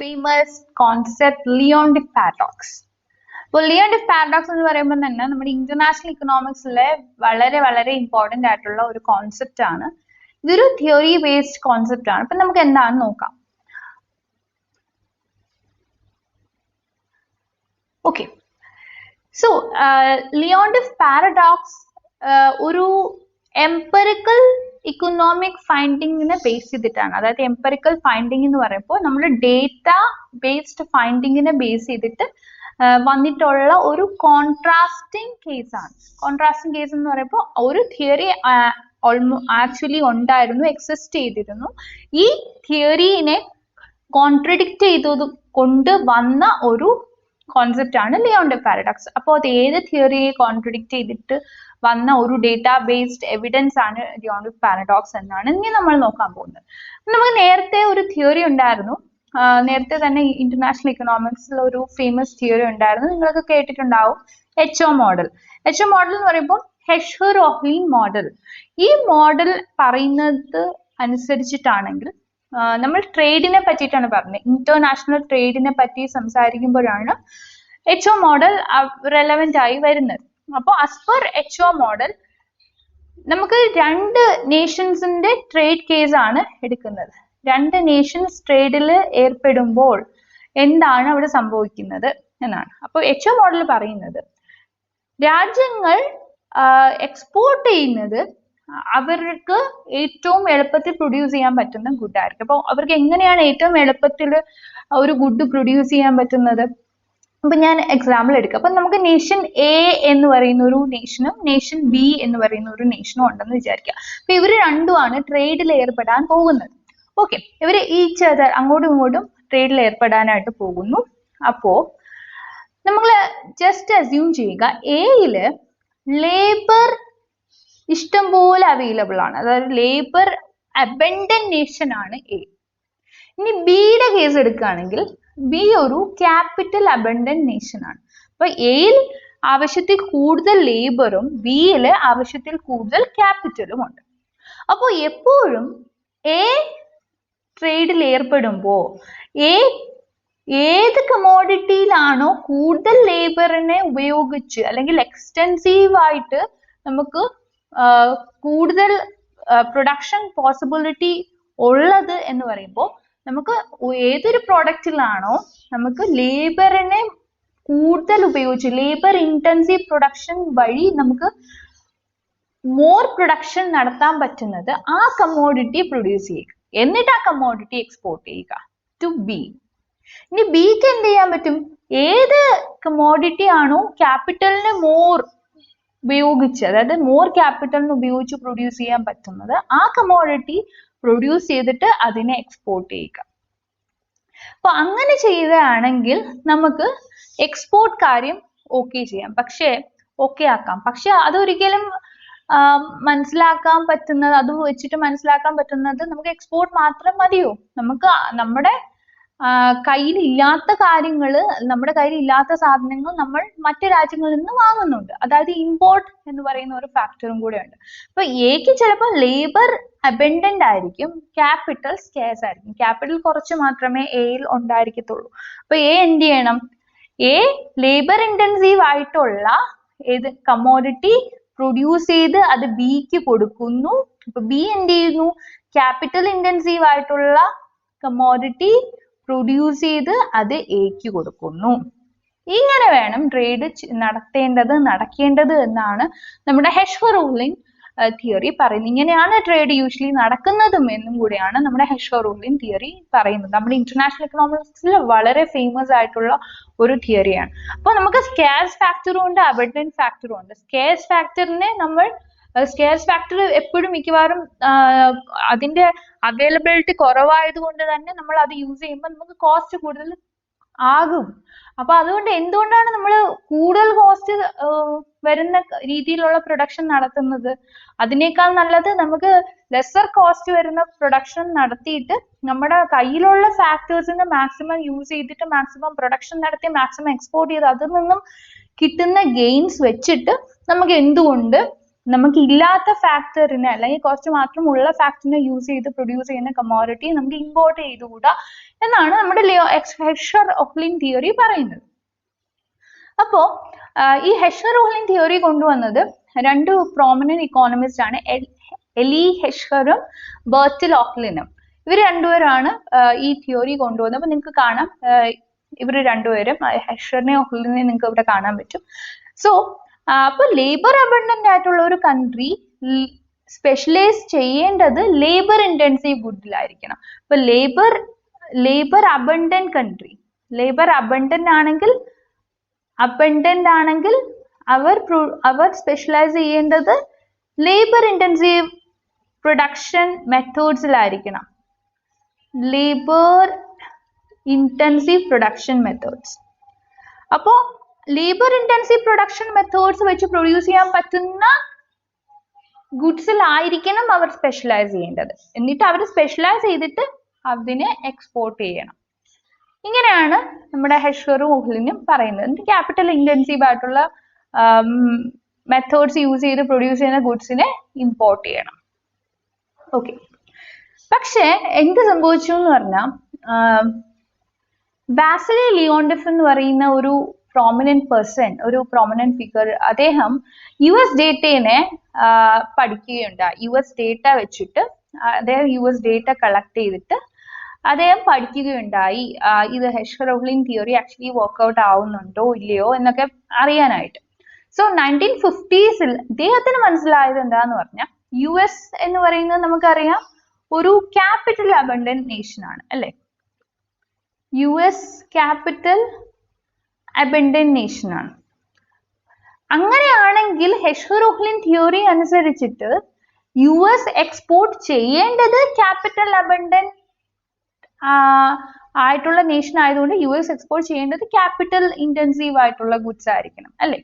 famous concept Leon-Diff paradox. അപ്പോൾ ലിയോൺ-ഡിഫ് paradox എന്ന് പറയുമ്പോൾ തന്നെ നമ്മുടെ ഇന്റർനാഷണൽ ഇക്കണോമിക്സിലെ വളരെ ഇമ്പോർട്ടന്റ് ആയിട്ടുള്ള ഒരു കോൺസെപ്റ്റ് ആണ്. ഇതൊരു തിയറി ബേസ്ഡ് കോൺസെപ്റ്റ് ആണ്. അപ്പൊ നമുക്ക് എന്താണെന്ന് നോക്കാം. ഓക്കെ, സോ ലിയോൺ-ഡിഫ് പാരഡോക്സ് ഒരു എംപെറിക്കൽ ഇക്കണോമിക് ഫൈൻഡിങ്ങിനെ ബേസ് ചെയ്തിട്ടാണ്. അതായത് എംപെറിക്കൽ ഫൈൻഡിങ് എന്ന് പറയുമ്പോൾ നമ്മൾ ഡേറ്റ ബേസ്ഡ് ഫൈൻഡിങ്ങിനെ ബേസ് ചെയ്തിട്ട് വന്നിട്ടുള്ള ഒരു കോൺട്രാസ്റ്റിംഗ് കേസ് ആണ്. കോൺട്രാസ്റ്റിംഗ് കേസ് എന്ന് പറയുമ്പോൾ ഒരു തിയറി ആക്ച്വലി ഉണ്ടായിരുന്നു, എക്സിസ്റ്റ് ചെയ്തിരുന്നു. ഈ തിയറിനെ കോൺട്രഡിക്റ്റ് ചെയ്തത് കൊണ്ട് വന്ന ഒരു കോൺസെപ്റ്റ് ആണ് ലിയോൺ-ഡിഫ് പാരഡോക്സ്. അപ്പോൾ അത് ഏത് തിയറിയെ കോൺട്രഡിക്റ്റ് ചെയ്തിട്ട് വന്ന ഒരു ഡേറ്റാ ബേസ്ഡ് എവിഡൻസ് ആണ് ലിയോൺ-ഡിഫ് പാരഡോക്സ് എന്നാണ് ഇനി നമ്മൾ നോക്കാൻ പോകുന്നത്. നമുക്ക് നേരത്തെ ഒരു തിയറി ഉണ്ടായിരുന്നു. നേരത്തെ തന്നെ ഇന്റർനാഷണൽ ഇക്കണോമിക്സിൽ ഒരു ഫേമസ് തിയറി ഉണ്ടായിരുന്നു, നിങ്ങളൊക്കെ കേട്ടിട്ടുണ്ടാവും, HO മോഡൽ. HO മോഡൽ എന്ന് പറയുമ്പോൾ ഹെഷ്-റോഹ്ലി മോഡൽ. ഈ മോഡൽ പറയുന്നത് അനുസരിച്ചിട്ടാണെങ്കിൽ നമ്മൾ ട്രേഡിനെ പറ്റിയിട്ടാണ് പറഞ്ഞത്. ഇന്റർനാഷണൽ ട്രേഡിനെ പറ്റി സംസാരിക്കുമ്പോഴാണ് HO മോഡൽ റെലവെന്റ് ആയി വരുന്നത്. അപ്പോൾ ആസ് പെർ HO മോഡൽ നമുക്ക് രണ്ട് നേഷൻസിന്റെ ട്രേഡ് കേസ് ആണ് എടുക്കുന്നത്. രണ്ട് നേഷൻസ് ട്രേഡിൽ ഏർപ്പെടുമ്പോൾ എന്താണ് അവിടെ സംഭവിക്കുന്നത് എന്നാണ്. അപ്പോൾ HO മോഡൽ പറയുന്നത് രാജ്യങ്ങൾ എക്സ്പോർട്ട് ചെയ്യുന്നത് അവർക്ക് ഏറ്റവും എളുപ്പത്തിൽ പ്രൊഡ്യൂസ് ചെയ്യാൻ പറ്റുന്ന ഗുഡ് ആയിരിക്കും. അപ്പോൾ അവർക്ക് എങ്ങനെയാണ് ഏറ്റവും എളുപ്പത്തിൽ ഒരു ഗുഡ് പ്രൊഡ്യൂസ് ചെയ്യാൻ പറ്റുന്നത്? അപ്പൊ ഞാൻ എക്സാമ്പിൾ എടുക്കാം. അപ്പൊ നമുക്ക് നേഷൻ എ എന്ന് പറയുന്ന ഒരു നേഷനും നേഷൻ ബി എന്ന് പറയുന്ന ഒരു നേഷനും ഉണ്ടെന്ന് വിചാരിക്കുക. അപ്പൊ ഇവർ രണ്ടുമാണ് ട്രേഡിൽ ഏർപ്പെടാൻ പോകുന്നത്. ഓക്കെ, ഇവര് ഈച്ച് അതർ അങ്ങോട്ടും ഇങ്ങോട്ടും ട്രേഡിൽ ഏർപ്പെടാനായിട്ട് പോകുന്നു. അപ്പോ നമ്മൾ ജസ്റ്റ് അസ്യൂം ചെയ്യുക, എയില് ലേബർ ഇഷ്ടംപോലെ അവൈലബിൾ ആണ്, അതായത് ലേബർ അബൻഡന്റ് നേഷൻ ആണ് എ. ഇനി ബിയുടെ കേസ് എടുക്കുകയാണെങ്കിൽ ബി ഒരു ക്യാപിറ്റൽ അബൻഡന്റ് നേഷൻ ആണ്. അപ്പൊ എയിൽ ആവശ്യത്തിൽ കൂടുതൽ ലേബറും ബിയില് ആവശ്യത്തിൽ കൂടുതൽ ക്യാപിറ്റലും ഉണ്ട്. അപ്പോൾ എപ്പോഴും എ ട്രേഡിൽ ഏർപ്പെടുമ്പോൾ ഏത് കമോഡിറ്റിയിലാണോ കൂടുതൽ ലേബറിനെ ഉപയോഗിച്ച് അല്ലെങ്കിൽ എക്സ്റ്റെൻസീവ് ആയിട്ട് നമുക്ക് കൂടുതൽ പ്രൊഡക്ഷൻ പോസിബിലിറ്റി ഉള്ളത് എന്ന് പറയുമ്പോൾ നമുക്ക് ഏതൊരു പ്രോഡക്റ്റിലാണോ നമുക്ക് ലേബറിനെ കൂടുതൽ ഉപയോഗിച്ച് ലേബർ ഇന്റൻസീവ് പ്രൊഡക്ഷൻ വഴി നമുക്ക് മോർ പ്രൊഡക്ഷൻ നടത്താൻ പറ്റുന്നത് ആ കമോഡിറ്റി പ്രൊഡ്യൂസ് ചെയ്യുക, എന്നിട്ട് ആ കമോഡിറ്റി എക്സ്പോർട്ട് ചെയ്യുക ടു ബി. ഇനി ബിക്ക് എന്ത് ചെയ്യാൻ പറ്റും? ഏത് കമോഡിറ്റി ആണോ ക്യാപിറ്റലിനെ മോർ ഉപയോഗിച്ച്, അതായത് മോർ ക്യാപിറ്റലിന് ഉപയോഗിച്ച് പ്രൊഡ്യൂസ് ചെയ്യാൻ പറ്റുന്നത് ആ കമോഡിറ്റി പ്രൊഡ്യൂസ് ചെയ്തിട്ട് അതിനെ എക്സ്പോർട്ട് ചെയ്യുക. അപ്പൊ അങ്ങനെ ചെയ്യുകയാണെങ്കിൽ നമുക്ക് എക്സ്പോർട്ട് കാര്യം ഓക്കെ ചെയ്യാം, ഓക്കെ ആക്കാം. പക്ഷെ അതൊരിക്കലും മനസ്സിലാക്കാൻ പറ്റുന്നത്, അത് വെച്ചിട്ട് മനസ്സിലാക്കാൻ പറ്റുന്നത് നമുക്ക് എക്സ്പോർട്ട് മാത്രം മതിയോ? നമുക്ക് നമ്മുടെ കയ്യിൽ ഇല്ലാത്ത കാര്യങ്ങള്, നമ്മുടെ കയ്യിൽ ഇല്ലാത്ത സാധനങ്ങൾ നമ്മൾ മറ്റു രാജ്യങ്ങളിൽ നിന്ന് വാങ്ങുന്നുണ്ട്. അതായത് ഇമ്പോർട്ട് എന്ന് പറയുന്ന ഒരു ഫാക്ടറും കൂടെ ഉണ്ട്. അപ്പൊ എക്ക് ചിലപ്പോൾ ലേബർ അബൻഡന്റ് ആയിരിക്കും, ക്യാപിറ്റൽ സ്കേഴ്സ് ആയിരിക്കും. ക്യാപിറ്റൽ കുറച്ച് മാത്രമേ എയിൽ ഉണ്ടായിരിക്കത്തുള്ളൂ. അപ്പൊ എ എന്ത് ചെയ്യണം? എ ലേബർ ഇന്റൻസീവ് ആയിട്ടുള്ള ഏത് കമോഡിറ്റി പ്രൊഡ്യൂസ് ചെയ്ത് അത് ബിക്ക് കൊടുക്കുന്നു. അപ്പൊ ബി എന്ത് ചെയ്യുന്നു? ക്യാപിറ്റൽ ഇന്റൻസീവ് ആയിട്ടുള്ള കമോഡിറ്റി പ്രൊഡ്യൂസ് ചെയ്ത് അത് എക്ക് കൊടുക്കുന്നു. ഇങ്ങനെ വേണം ട്രേഡ് നടക്കേണ്ടത് എന്നാണ് നമ്മുടെ ഹെഷ്-റോഹ്ലി തിയറി പറയുന്നത്. ഇങ്ങനെയാണ് ട്രേഡ് യൂഷ്വലി നടക്കുന്നതും എന്നും കൂടിയാണ് നമ്മുടെ ഹെഷ്-റോഹ്ലി തിയറി പറയുന്നത്. നമ്മുടെ ഇന്റർനാഷണൽ എക്കണോമിക്സിൽ വളരെ ഫേമസ് ആയിട്ടുള്ള ഒരു തിയറിയാണ്. അപ്പൊ നമുക്ക് സ്കേഴ്സ് ഫാക്ടറും ഉണ്ട്, അബൻഡന്റ് ഫാക്ടറും ഉണ്ട്. സ്കേഴ്സ് ഫാക്ടർ എപ്പോഴും മിക്കവാറും അതിന്റെ അവൈലബിലിറ്റി കുറവായത് കൊണ്ട് തന്നെ നമ്മൾ അത് യൂസ് ചെയ്യുമ്പോൾ നമുക്ക് കോസ്റ്റ് കൂടുതൽ ആകും. അപ്പൊ അതുകൊണ്ട് എന്തുകൊണ്ടാണ് നമ്മൾ കൂടുതൽ കോസ്റ്റ് വരുന്ന രീതിയിലുള്ള പ്രൊഡക്ഷൻ നടത്തുന്നത്? അതിനേക്കാൾ നല്ലത് നമുക്ക് ലെസർ കോസ്റ്റ് വരുന്ന പ്രൊഡക്ഷൻ നടത്തിയിട്ട് നമ്മുടെ കയ്യിലുള്ള ഫാക്ടേഴ്സിനെ മാക്സിമം യൂസ് ചെയ്തിട്ട് മാക്സിമം പ്രൊഡക്ഷൻ നടത്തി മാക്സിമം എക്സ്പോർട്ട് ചെയ്ത് അതിൽ നിന്നും കിട്ടുന്ന ഗെയിൻസ് വെച്ചിട്ട് നമുക്ക് എന്തുകൊണ്ട് നമുക്ക് ഇല്ലാത്ത ഫാക്ടറിനെ അല്ലെങ്കിൽ കുറച്ച് മാത്രമുള്ള ഫാക്ടറിനെ യൂസ് ചെയ്ത് പ്രൊഡ്യൂസ് ചെയ്യുന്ന കമോഡിറ്റി നമുക്ക് ഇമ്പോർട്ട് ചെയ്തുകൂടാ എന്നാണ് നമ്മുടെ ഹെഷർ-ഓഹ്ലിൻ തിയറി പറയുന്നത്. അപ്പോ ഈ ഹെഷർ-ഓഹ്ലിൻ തിയറി കൊണ്ടുവന്നത് രണ്ട് പ്രോമിനന്റ് ഇക്കോണമിസ്റ്റ് ആണ്, എലി ഹെഷറും ബെർട്ടിൽ ഓഹ്ലിനും. ഇവർ രണ്ടുപേരാണ് ഈ തിയറി കൊണ്ടുവന്നത്. അപ്പൊ നിങ്ങൾക്ക് കാണാം ഇവർ രണ്ടുപേരും, ഹെഷറിനെയും ഓഹ്ലിനെയും നിങ്ങൾക്ക് ഇവിടെ കാണാൻ പറ്റും. സോ അപ്പൊ ലേബർ അബണ്ടന്റ് ആയിട്ടുള്ള ഒരു കൺട്രി സ്പെഷ്യലൈസ് ചെയ്യേണ്ടത് ലേബർ ഇന്റൻസീവ് ഗുഡിലായിരിക്കണം. അപ്പൊ labour abundant country, labour abundant ആണെങ്കിൽ അവർ സ്പെഷ്യലൈസ് ചെയ്യേണ്ടത് ലേബർ ഇന്റൻസീവ് പ്രൊഡക്ഷൻ മെത്തേഡ്സിലായിരിക്കണം. Labour intensive production methods. അപ്പോ ലേബർ ഇന്റൻസീവ് പ്രൊഡക്ഷൻ മെത്തേഡ്സ് വെച്ച് പ്രൊഡ്യൂസ് ചെയ്യാൻ പറ്റുന്ന ഗുഡ്സിലായിരിക്കണം അവർ സ്പെഷ്യലൈസ് ചെയ്യേണ്ടത്. എന്നിട്ട് അവർ സ്പെഷ്യലൈസ് ചെയ്തിട്ട് അതിനെ എക്സ്പോർട്ട് ചെയ്യണം. ഇങ്ങനെയാണ് നമ്മുടെ ഹെഷറും ഓഹ്ലിനും പറയുന്നത്. എന്നിട്ട് ക്യാപിറ്റൽ ഇന്റൻസീവ് ആയിട്ടുള്ള മെത്തേഡ്സ് യൂസ് ചെയ്ത് പ്രൊഡ്യൂസ് ചെയ്യുന്ന ഗുഡ്സിനെ ഇമ്പോർട്ട് ചെയ്യണം. ഓക്കെ, പക്ഷെ എന്ത് സംഭവിച്ചു എന്ന് പറഞ്ഞാൽ വാസിലി ലിയോണ്ടോഫ് എന്ന് പറയുന്ന ഒരു പ്രോമിനന്റ് പേഴ്സൺ, ഒരു പ്രോമിനന്റ് ഫിഗർ, അദ്ദേഹം US ഡേറ്റയെ പഠിക്കുകയുണ്ടായി. US ഡേറ്റ വെച്ചിട്ട് അദ്ദേഹം US ഡേറ്റ കളക്ട് ചെയ്തിട്ട് അദ്ദേഹം പഠിക്കുകയുണ്ടായി ഇത് ഹെഷർ-ഓഹ്ലിൻ തിയറി ആക്ച്വലി വർക്ക്ഔട്ട് ആവുന്നുണ്ടോ ഇല്ലയോ എന്നൊക്കെ അറിയാനായിട്ട്. സോ 1950s ഇദ്ദേഹത്തിന് മനസ്സിലായത് എന്താന്ന് പറഞ്ഞാൽ US എന്ന് പറയുന്നത് നമുക്കറിയാം ഒരു ക്യാപിറ്റൽ അബണ്ടന്റ് നേഷൻ ആണ് അല്ലെ. US ക്യാപിറ്റൽ അബണ്ടന്റ് നേഷൻ ആണ്. അങ്ങനെയാണെങ്കിൽ ഹെഷർ-ഓഹ്ലിൻ തിയറി അനുസരിച്ചിട്ട് US എക്സ്പോർട്ട് ചെയ്യേണ്ടത് ക്യാപിറ്റൽ അബണ്ടന്റ് ആയിട്ടുള്ള നേഷൻ ആയതുകൊണ്ട് US എക്സ്പോർട്ട് ചെയ്യേണ്ടത് ക്യാപിറ്റൽ ഇന്റൻസീവ് ആയിട്ടുള്ള ഗുഡ്സ് ആയിരിക്കണം അല്ലെ.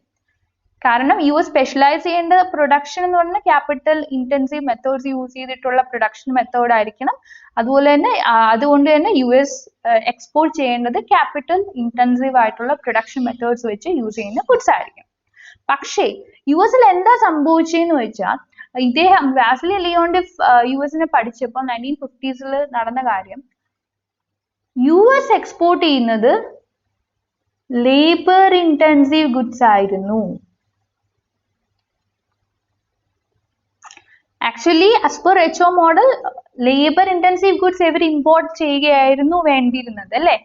കാരണം US സ്പെഷ്യലൈസ് ചെയ്യേണ്ട പ്രൊഡക്ഷൻ എന്ന് പറഞ്ഞാൽ ക്യാപിറ്റൽ ഇന്റൻസീവ് മെത്തേഡ്സ് യൂസ് ചെയ്തിട്ടുള്ള പ്രൊഡക്ഷൻ മെത്തേഡ് ആയിരിക്കണം. അതുകൊണ്ട് തന്നെ US എക്സ്പോർട്ട് ചെയ്യേണ്ടത് ക്യാപിറ്റൽ ഇന്റൻസീവ് ആയിട്ടുള്ള പ്രൊഡക്ഷൻ മെത്തേഡ്സ് വെച്ച് യൂസ് ചെയ്യുന്ന ഗുഡ്സ് ആയിരിക്കും. പക്ഷേ US-ൽ എന്താ സംഭവിച്ചെന്ന് വെച്ചാൽ ഇദ്ദേഹം വാസിലി ലിയോണ്ടോഫ് US-നെ പഠിച്ചപ്പോൾ 1950s നടന്ന കാര്യം, US എക്സ്പോർട്ട് ചെയ്യുന്നത് ലേബർ ഇന്റൻസീവ് ഗുഡ്സ് ആയിരുന്നു. Actually as per HO model labour intensive goods ഇവർ ഇമ്പോർട്ട് ചെയ്യുകയായിരുന്നു വേണ്ടിയിരുന്നത് അല്ലെ.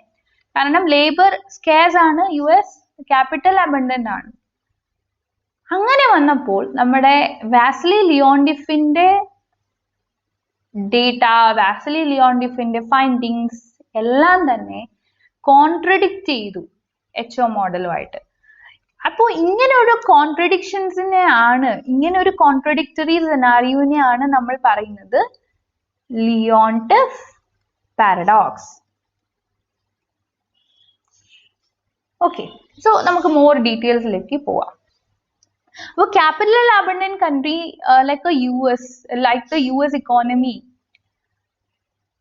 കാരണം ലേബർ സ്കേഴ്സ് ആണ്, US ക്യാപിറ്റൽ അബണ്ടന്റ് ആണ്. അങ്ങനെ വന്നപ്പോൾ നമ്മുടെ വാസിലി ലിയോണ്ടോഫിന്റെ ഡേറ്റ, വാസിലി ലിയോണ്ടോഫിന്റെ ഫൈൻഡിങ്സ് എല്ലാം തന്നെ കോൺട്രഡിക്റ്റ് ചെയ്തു HO മോഡലുമായിട്ട്. അപ്പോൾ ഇങ്ങനെ ഒരു ഇങ്ങനെ ഒരു കോൺട്രഡിക്ടറി സിനാരിയോനെയാണ് നമ്മൾ പറയുന്നത് ലിയോണ്ടോഫ് പാരഡോക്സ്. ഓക്കെ, സോ നമുക്ക് മോർ ഡീറ്റെയിൽസിലേക്ക് പോവാം. അപ്പോൾ capital abundant country like the US economy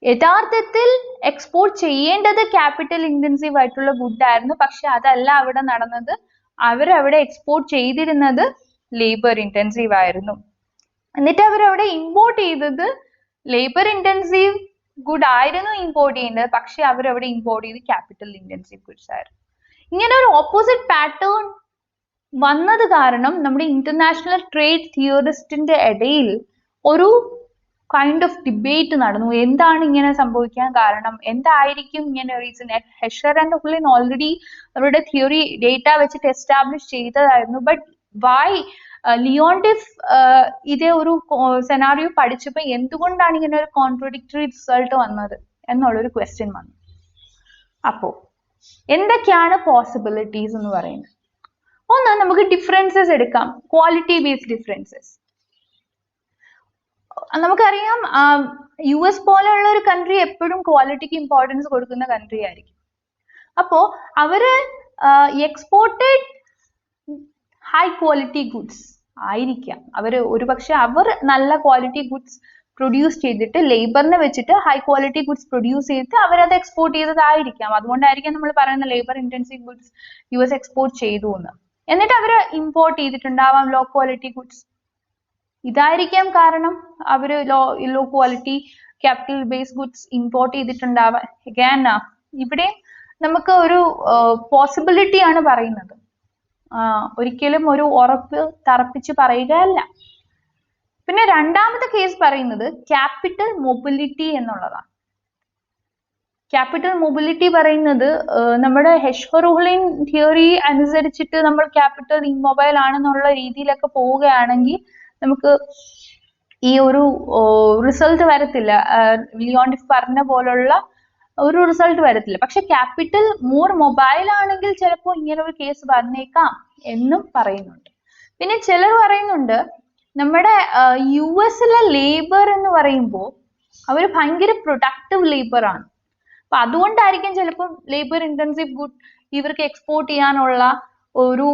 യഥാർത്ഥത്തിൽ എക്സ്പോർട്ട് ചെയ്യേണ്ടത് ക്യാപിറ്റൽ ഇന്റൻസീവ് ആയിട്ടുള്ള ഗുഡ് ആയിരുന്നു. പക്ഷെ അതല്ല അവിടെ നടന്നത്. അവരവിടെ എക്സ്പോർട്ട് ചെയ്തിരുന്നത് ലേബർ ഇന്റൻസീവ് ആയിരുന്നു. എന്നിട്ട് അവരവിടെ ഇമ്പോർട്ട് ചെയ്തത് ലേബർ ഇന്റൻസീവ് ഗുഡ് ആയിരുന്നു ഇമ്പോർട്ട് ചെയ്യേണ്ടത്. പക്ഷെ അവരവിടെ ഇമ്പോർട്ട് ചെയ്ത് ക്യാപിറ്റൽ ഇന്റൻസീവ് ഗുഡ്സ് ആയിരുന്നു. ഇങ്ങനെ ഒരു ഓപ്പോസിറ്റ് പാറ്റേൺ വന്നത് കാരണം നമ്മുടെ ഇന്റർനാഷണൽ ട്രേഡ് തിയറിസ്റ്റിന്റെ ഇടയിൽ ഒരു കൈൻഡ് ഓഫ് ഡിബേറ്റ് നടന്നു. എന്താണ് ഇങ്ങനെ സംഭവിക്കാൻ കാരണം, എന്തായിരിക്കും ഇങ്ങനെ റീസൺ? ഹെഷർ ആൻഡ് ഓഹ്ലിൻ ഓൾറെഡി അവരുടെ തിയറി ഡേറ്റ വെച്ചിട്ട് എസ്റ്റാബ്ലിഷ് ചെയ്തതായിരുന്നു. ബട്ട് വൈ ലിയോണ്ടോഫ് ഇതേ ഒരു സെനാറിയോ പഠിച്ചപ്പോൾ എന്തുകൊണ്ടാണ് ഇങ്ങനെ ഒരു കോൺട്രഡിക്ടറി റിസൾട്ട് വന്നത് എന്നുള്ളൊരു ക്വസ്റ്റ്യൻ വന്നു. അപ്പോ എന്തൊക്കെയാണ് പോസിബിലിറ്റീസ് എന്ന് പറയുന്നത്? ഒന്ന്, നമുക്ക് ഡിഫറൻസസ് എടുക്കാം. Quality based differences. നമുക്കറിയാം US പോലെയുള്ള ഒരു കൺട്രി എപ്പോഴും ക്വാളിറ്റിക്ക് ഇമ്പോർട്ടൻസ് കൊടുക്കുന്ന കൺട്രി ആയിരിക്കും. അപ്പോ അവര് എക്സ്പോർട്ടഡ് ഹൈ ക്വാളിറ്റി ഗുഡ്സ് ആയിരിക്കാം. ഒരുപക്ഷെ അവർ നല്ല ക്വാളിറ്റി ഗുഡ്സ് പ്രൊഡ്യൂസ് ചെയ്തിട്ട് ലേബറിനെ വെച്ചിട്ട് ഹൈ ക്വാളിറ്റി ഗുഡ്സ് പ്രൊഡ്യൂസ് ചെയ്തിട്ട് അവരത് എക്സ്പോർട്ട് ചെയ്തതായിരിക്കാം. അതുകൊണ്ടായിരിക്കാം നമ്മൾ പറയുന്ന labour intensive goods US export ചെയ്തു എന്ന്. എന്നിട്ട് അവർ ഇമ്പോർട്ട് ചെയ്തിട്ടുണ്ടാവാം ലോ ക്വാളിറ്റി ഗുഡ്സ്. ഇതായിരിക്കാം കാരണം അവര് low quality capital based goods import ചെയ്തിട്ടുണ്ടാവാൻ. അഗൈൻ ഇവിടെ നമുക്ക് ഒരു പോസിബിലിറ്റി ആണ് പറയുന്നത്, ഒരിക്കലും ഒരു ഉറപ്പ് തറപ്പിച്ച് പറയുകയല്ല. പിന്നെ രണ്ടാമത്തെ കേസ് പറയുന്നത് ക്യാപിറ്റൽ മൊബിലിറ്റി എന്നുള്ളതാണ്. ക്യാപിറ്റൽ മൊബിലിറ്റി പറയുന്നത് നമ്മുടെ ഹെഷ്ഹർ-ഓഹ്ലിൻ തിയറി അനുസരിച്ചിട്ട് നമ്മൾ ക്യാപിറ്റൽ ഇമ്മൊബൈൽ ആണെന്നുള്ള രീതിയിലൊക്കെ പോവുകയാണെങ്കിൽ നമുക്ക് ഈ ഒരു റിസൾട്ട് വരത്തില്ല, ലിയോണ്ടിഫ് പറഞ്ഞ പോലുള്ള ഒരു റിസൾട്ട് വരത്തില്ല. പക്ഷെ ക്യാപിറ്റൽ മോർ മൊബൈൽ ആണെങ്കിൽ ചിലപ്പോൾ ഇങ്ങനെ ഒരു കേസ് വന്നേക്കാം എന്നും പറയുന്നുണ്ട്. പിന്നെ ചിലർ പറയുന്നുണ്ട് നമ്മുടെ US-ലെ ലേബർ എന്ന് പറയുമ്പോൾ അവർ ഭയങ്കര പ്രൊഡക്റ്റീവ് ലേബർ ആണ്. അപ്പൊ അതുകൊണ്ടായിരിക്കും ചിലപ്പോൾ ലേബർ ഇന്റൻസീവ് ഗുഡ് ഇവർക്ക് എക്സ്പോർട്ട് ചെയ്യാനുള്ള ഒരു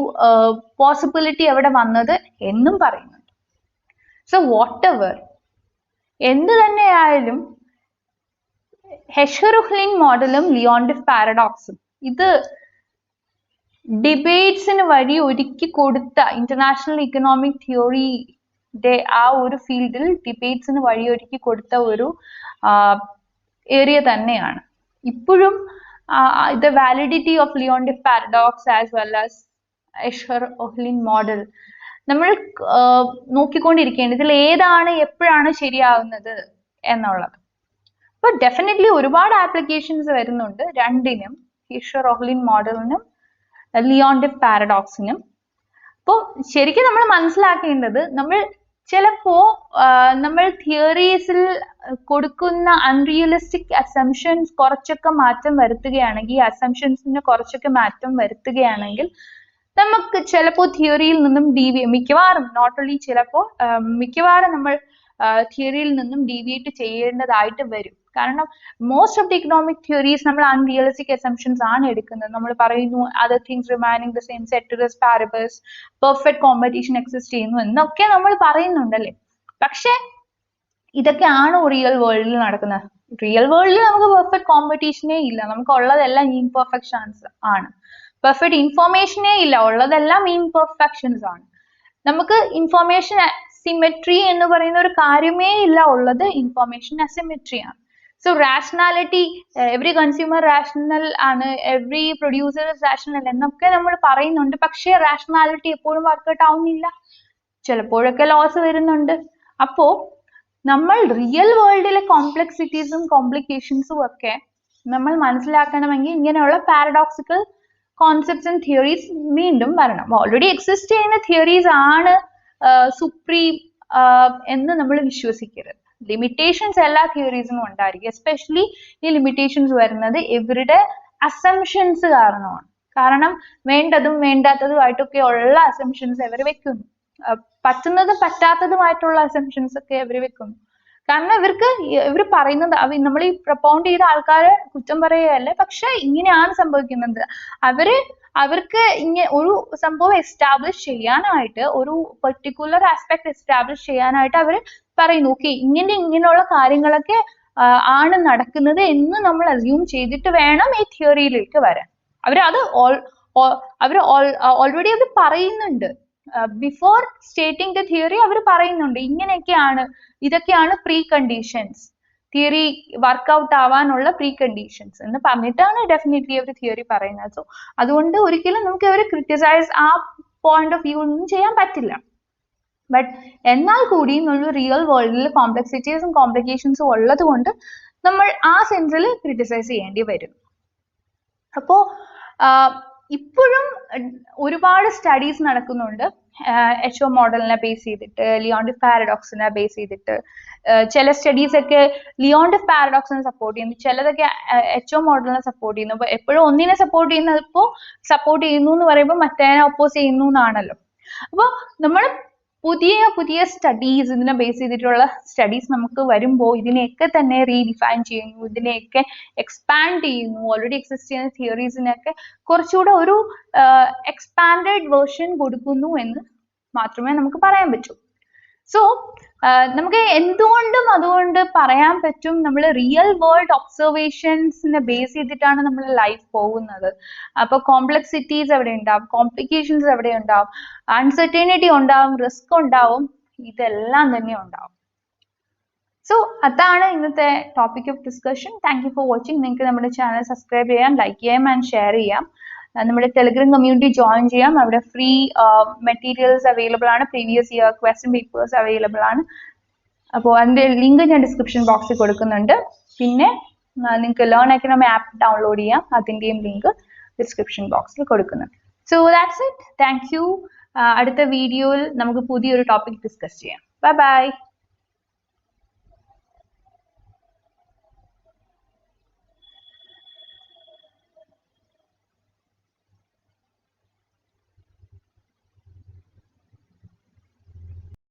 പോസിബിലിറ്റി അവിടെ വന്നത് എന്നും പറയുന്നുണ്ട്. സോ വാട്ട് എവർ എന്ത് തന്നെയായാലും ഹെഷ്ഹർ-ഓഹ്ലിൻ മോഡലും ലിയോണ്ടിഫ് പാരഡോക്സും ഇത് ഡിബേറ്റ്സിന് വഴി ഒരുക്കി കൊടുത്ത ഇന്റർനാഷണൽ ഇക്കണോമിക് തിയറിയുടെ ആ ഒരു ഫീൽഡിൽ ഡിബേറ്റ്സിന് വഴിയൊരുക്കി കൊടുത്ത ഒരു ഏരിയ തന്നെയാണ്. ഇപ്പോഴും the validity of Leontief paradox as well as Heschler-Ohlin model നമ്മൾ നോക്കിക്കൊണ്ടിരിക്കേണ്ടത് ഇതിൽ ഏതാണ് എപ്പോഴാണ് ശരിയാവുന്നത് എന്നുള്ളത്. അപ്പൊ ഡെഫിനറ്റ്ലി ഒരുപാട് ആപ്ലിക്കേഷൻസ് വരുന്നുണ്ട് രണ്ടിനും, ഹെഷ്ലർ-ഓഹ്ലിൻ മോഡലിനും ലിയോണ്ടിഫ് പാരഡോക്സിനും. അപ്പോൾ ശരിക്കും നമ്മൾ മനസ്സിലാക്കേണ്ടത് നമ്മൾ ചിലപ്പോ നമ്മൾ തിയറീസിൽ കൊടുക്കുന്ന അൺറിയലിസ്റ്റിക് അസംഷൻസ് കുറച്ചൊക്കെ മാറ്റം വരുത്തുകയാണെങ്കിൽ, അസംഷൻസിന് കുറച്ചൊക്കെ മാറ്റം വരുത്തുകയാണെങ്കിൽ നമുക്ക് ചിലപ്പോൾ തിയറിയിൽ നിന്നും മിക്കവാറും നോട്ട് ഓൺലി ചിലപ്പോൾ മിക്കവാറും നമ്മൾ തിയറിയിൽ നിന്നും ഡീവിയേറ്റ് ചെയ്യേണ്ടതായിട്ട് വരും. കാരണം most of the economic theories നമ്മൾ അൺറിയലിസ്റ്റിക് അസംഷൻസ് ആണ് എടുക്കുന്നത്. നമ്മൾ പറയുന്നു other things remaining the same, ceteris paribus, perfect competition exist ചെയ്യുന്നു എന്നൊക്കെ നമ്മൾ പറയുന്നുണ്ടല്ലേ. പക്ഷെ ഇതൊക്കെയാണോ റിയൽ വേൾഡിൽ നടക്കുന്നത്? റിയൽ വേൾഡിൽ നമുക്ക് പെർഫെക്റ്റ് കോമ്പറ്റീഷനേ ഇല്ല, നമുക്ക് ഉള്ളതെല്ലാം ഇംപെർഫെക്ഷൻസ് ആണ്. പെർഫെക്റ്റ് ഇൻഫോർമേഷനേ ഇല്ല, ഉള്ളതെല്ലാം ഇംപെർഫെക്ഷൻസ് ആണ്. നമുക്ക് ഇൻഫോർമേഷൻ സിമെട്രി എന്ന് പറയുന്ന ഒരു കാര്യമേ ഇല്ല, ഉള്ളത് ഇൻഫോർമേഷൻ അസിമെട്രി ആണ്. So rationality, every consumer rational ആണ്, എവറി പ്രൊഡ്യൂസർ റാഷണൽ എന്നൊക്കെ നമ്മൾ പറയുന്നുണ്ട്. പക്ഷേ റാഷണാലിറ്റി എപ്പോഴും വർക്കൗട്ട് ആവുന്നില്ല, ചിലപ്പോഴൊക്കെ ലോസ് വരുന്നുണ്ട്. അപ്പോ നമ്മൾ റിയൽ വേൾഡിലെ കോംപ്ലക്സിറ്റീസും കോംപ്ലിക്കേഷൻസും ഒക്കെ നമ്മൾ മനസ്സിലാക്കണമെങ്കിൽ ഇങ്ങനെയുള്ള പാരഡോക്സിക്കൽ കോൺസെപ്റ്റ്സ് ആൻഡ് തിയറീസ് വീണ്ടും വരണം. ഓൾറെഡി എക്സിസ്റ്റ് ചെയ്യുന്ന തിയറീസ് ആണ് സുപ്രീം എന്ന് നമ്മൾ വിശ്വസിക്കരുത്. ലിമിറ്റേഷൻസ് എല്ലാ തിയറീസിനും ഉണ്ടായിരിക്കും. എസ്പെഷ്യലി ഈ ലിമിറ്റേഷൻസ് വരുന്നത് ഇവരുടെ അസംഷൻസ് കാരണമാണ്. കാരണം വേണ്ടതും വേണ്ടാത്തതുമായിട്ടൊക്കെ ഉള്ള അസംഷൻസ് അവർ വെക്കുന്നു, പറ്റുന്നതും പറ്റാത്തതുമായിട്ടുള്ള അസംഷൻസ് ഒക്കെ അവർ വെക്കുന്നു. കാരണം ഇവർ പറയുന്നത് നമ്മൾ ഈ പ്രൊപ്പൗണ്ട് ചെയ്ത ആൾക്കാരെ കുറ്റം പറയുകയല്ല, പക്ഷെ ഇങ്ങനെയാണ് സംഭവിക്കുന്നത്. അവർക്ക് ഒരു സംഭവം എസ്റ്റാബ്ലിഷ് ചെയ്യാനായിട്ട്, ഒരു പെർട്ടിക്കുലർ ആസ്പെക്ട് എസ്റ്റാബ്ലിഷ് ചെയ്യാനായിട്ട് അവർ പറയുന്നു, ഓക്കെ ഇങ്ങനെയുള്ള കാര്യങ്ങളൊക്കെ ആണ് നടക്കുന്നത് എന്ന് നമ്മൾ അസ്യൂം ചെയ്തിട്ട് വേണം ഈ തിയറിയിലേക്ക് വരാൻ. അവർ ഓൾറെഡി അത് പറയുന്നുണ്ട്. ബിഫോർ സ്റ്റേറ്റിംഗ് ദ തിയറി അവർ പറയുന്നുണ്ട് ഇതൊക്കെയാണ് പ്രീ കണ്ടീഷൻസ്, തിയറി വർക്ക്ഔട്ട് ആവാനുള്ള പ്രീ കണ്ടീഷൻസ് എന്ന് പറഞ്ഞിട്ടാണ് ഡെഫിനറ്റ്ലി അവർ തിയറി പറയുന്നത്. സോ അതുകൊണ്ട് ഒരിക്കലും നമുക്ക് അവരെ ക്രിറ്റിസൈസ് ആ പോയിന്റ് ഓഫ് വ്യൂ ഒന്നും ചെയ്യാൻ പറ്റില്ല. ബട്ട് എന്നാൽ കൂടിയും ഒരു റിയൽ വേൾഡിൽ കോംപ്ലക്സിറ്റീസും കോംപ്ലിക്കേഷൻസും ഉള്ളത് കൊണ്ട് നമ്മൾ ആ സെൻസിൽ ക്രിറ്റിസൈസ് ചെയ്യേണ്ടി വരും. അപ്പോ ഇപ്പോഴും ഒരുപാട് സ്റ്റഡീസ് നടക്കുന്നുണ്ട് HO മോഡലിനെ ബേസ് ചെയ്തിട്ട്, ലിയോണ്ടിഫ് പാരഡോക്സിനെ ബേസ് ചെയ്തിട്ട്. ചില സ്റ്റഡീസ് ഒക്കെ ലിയോണ്ടിഫ് പാരഡോക്സിനെ സപ്പോർട്ട് ചെയ്യുന്നു, ചിലതൊക്കെ HO മോഡലിനെ സപ്പോർട്ട് ചെയ്യുന്നു. അപ്പൊ എപ്പോഴും ഒന്നിനെ സപ്പോർട്ട് ചെയ്യുന്നു എന്ന് പറയുമ്പോൾ മറ്റേനെ ഒപ്പോസ് ചെയ്യുന്നു എന്നാണല്ലോ. അപ്പോൾ നമ്മൾ പുതിയ സ്റ്റഡീസ്, ഇതിനെ ബേസ് ചെയ്തിട്ടുള്ള സ്റ്റഡീസ് നമുക്ക് വരുമ്പോൾ ഇതിനെയൊക്കെ തന്നെ റീഡിഫൈൻ ചെയ്യുന്നു, ഇതിനെയൊക്കെ എക്സ്പാൻഡ് ചെയ്യുന്നു. ഓൾറെഡി എക്സിസ്റ്റ് ചെയ്യുന്ന തിയറീസിനൊക്കെ കുറച്ചുകൂടെ ഒരു എക്സ്പാൻഡഡ് വേർഷൻ കൊടുക്കുന്നു എന്ന് മാത്രമേ നമുക്ക് പറയാൻ പറ്റൂ. സോ നമുക്ക് എന്തുകൊണ്ടും അതുകൊണ്ട് പറയാൻ പറ്റും, നമ്മൾ റിയൽ വേൾഡ് ഒബ്സർവേഷൻസിനെ ബേസ് ചെയ്തിട്ടാണ് നമ്മൾ ലൈഫ് പോകുന്നത്. അപ്പൊ കോംപ്ലക്സിറ്റീസ് എവിടെ ഉണ്ടാവും, കോംപ്ലിക്കേഷൻസ് എവിടെ ഉണ്ടാവും, അൺസർട്ടനിറ്റി ഉണ്ടാവും, റിസ്ക് ഉണ്ടാവും. ഇതെല്ലാം തന്നെ ഉണ്ടാവും. സോ അതാണ് ഇന്നത്തെ topic of discussion. Thank you for watching. നിങ്ങൾക്ക് നമ്മുടെ ചാനൽ സബ്സ്ക്രൈബ് ചെയ്യാം, ലൈക്ക് ചെയ്യാം ആൻഡ് ഷെയർ ചെയ്യാം. നമ്മുടെ ടെലിഗ്രാം കമ്മ്യൂണിറ്റി ജോയിൻ ചെയ്യാം. അവിടെ ഫ്രീ മെറ്റീരിയൽസ് അവൈലബിൾ ആണ്, previous year question papers available ആണ്. അപ്പോൾ അതിൻ്റെ ലിങ്ക് ഞാൻ ഡിസ്ക്രിപ്ഷൻ ബോക്സിൽ കൊടുക്കുന്നുണ്ട്. പിന്നെ നിങ്ങൾക്ക് ലേൺ എക്കണോമി ആപ്പ് ഡൗൺലോഡ് ചെയ്യാം, അതിൻ്റെയും ലിങ്ക് ഡിസ്ക്രിപ്ഷൻ ബോക്സിൽ കൊടുക്കുന്നുണ്ട്. So that's it. Thank you. അടുത്ത വീഡിയോയിൽ നമുക്ക് പുതിയൊരു ടോപ്പിക് ഡിസ്കസ് ചെയ്യാം. Bye bye.